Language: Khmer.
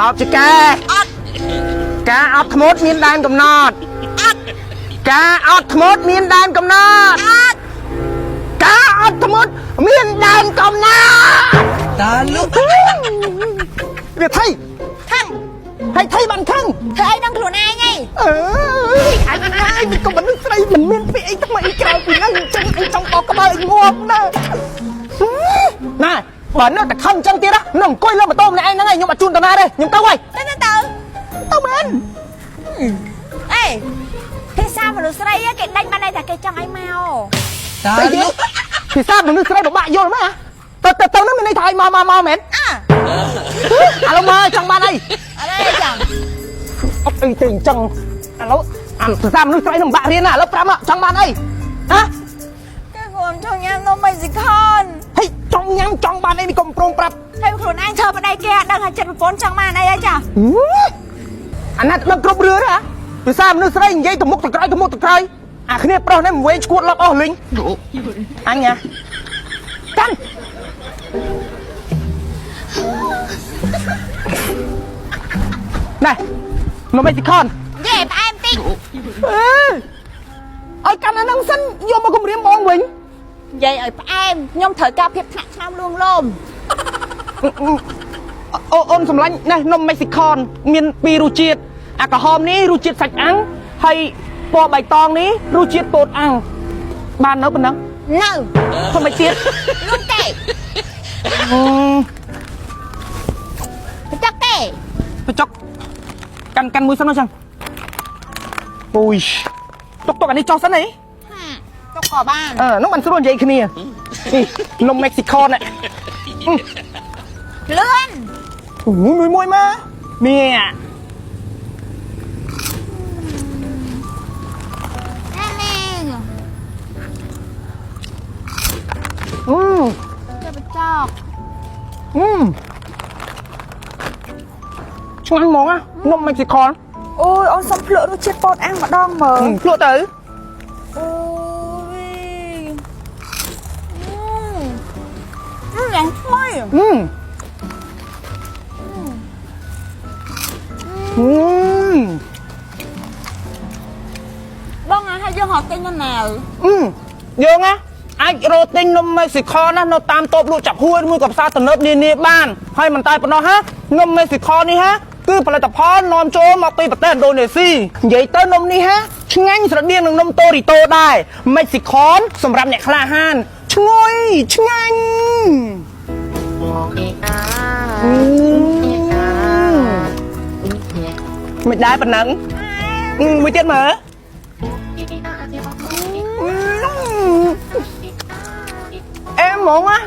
อบจะแกอดขมดมีนแดนกำนอดแกอดขมดมีนแดนกำนอดแกอดขมดมีนแดนกำนอดตาลูกเดี๋ยวไทยให้ไทยบันทึงเธอไอ้น้องខ្លួនឯងไงไอ้มันก็มันนึกอะไรมันเมียนไปไอ้ทำไมไอ้กลายเป็นนั่งจังบอกกระบาลงวงนะน่ะบ่เนื้อแต่ข้างจังตีนะน้องก้อยเริ่มมาต้มในไอ้นั่นไงยังมาจุนตาหน้าเลยยังเต้าไว้เต้ามันเอ้ភាសាមនុស្សស្រីគេដេញបានតែគេចង់ឲ្យមកตาลูกភាសាមនុស្សស្រីបបាក់យល់มั้យទៅនឹងមានន័យថាឲ្យមកមែនឥឡូវមកចង់បានអីអរេចឹងអត់អីទេអញ្ចឹងឥឡូវអាភាសាមនុស្សស្រីនឹងបាក់រៀនណាឥឡូវប្រាប់មកចង់បានអីហ៎គេខ្លួនចង់ញ៉ាំនំ Mexican ហេចង់ញ៉ាំចង់បានអីមិនកុំប្រងប្រាប់ហើយខ្លួនឯងធ្វើប្តីគេអត់ដឹងថាចិត្តប្រពន្ធចង់បានអីហ៎ចាអាណាត់ដឹងគ្រប់រឿងហ៎ភាសាមនុស្សស្រីនិយាយទៅមុខទៅក្រោយអាគ្នាប្រុសនេះមិនវែងឈួតលប់អស់លីងអញណាកាន់ណែនំ Mexican យេផ្អែមតិចឲ្យកាន់អានឹងសិនយកមកគម្រាមបងវិញនិយាយឲ្យផ្អែមខ្ញុំត្រូវការភាពថ្នាក់ថ្នមលួងលោមអូនសម្លាញ់ណែនំ Mexican មាន2រសជាតិអាក្រហមនេះរសជាតិសាច់អាំងហើយពណ៌បៃតងនេះរសជាតិពោតអាំងបាននៅប៉ុណ្ណឹងនៅធ្វើមិនទៀតលុំទេបចុកទេបចុកកាន់មួយសិនអញ្ចឹងអូយទុកអានេះចោះសិនអីទុកក៏បាននោះមិនស្រួលនិយាយគ្នានំ Mexican នេះលឿនមួយមកនេះจะไปจอกឆ្ងាញ់ហ្មងណានំ Mexican អូយអូនសុំភ្លក់រសជាតិពោតអាំងម្ដងមើលភ្លក់ទៅអូយយ៉ាងថ្មីបងឲ្យយើងហត់ទិញនៅណាយើងណាអាចរកទិញនំ Mexican ណានៅតាមតូបលក់ចាប់ហួយមួយក៏ផ្សារទំនើបនានាបានហើយមិនតែប៉ុណ្ណោះណានំ Mexican នេះហាគឺផលិតផលនាំចូលមកពីប្រទេសឥណ្ឌូនេស៊ីនិយាយទៅនំនេះហាឆ្ងាញ់ស្រដៀងនឹងនំតូរីតូដែរ Mexican សម្រាប់អ្នកក្លាហានឈ្ងុយឆ្ងាញ់មិនដែរប៉ុណ្ណឹងមួយទៀតមើលអែមហ្មងណា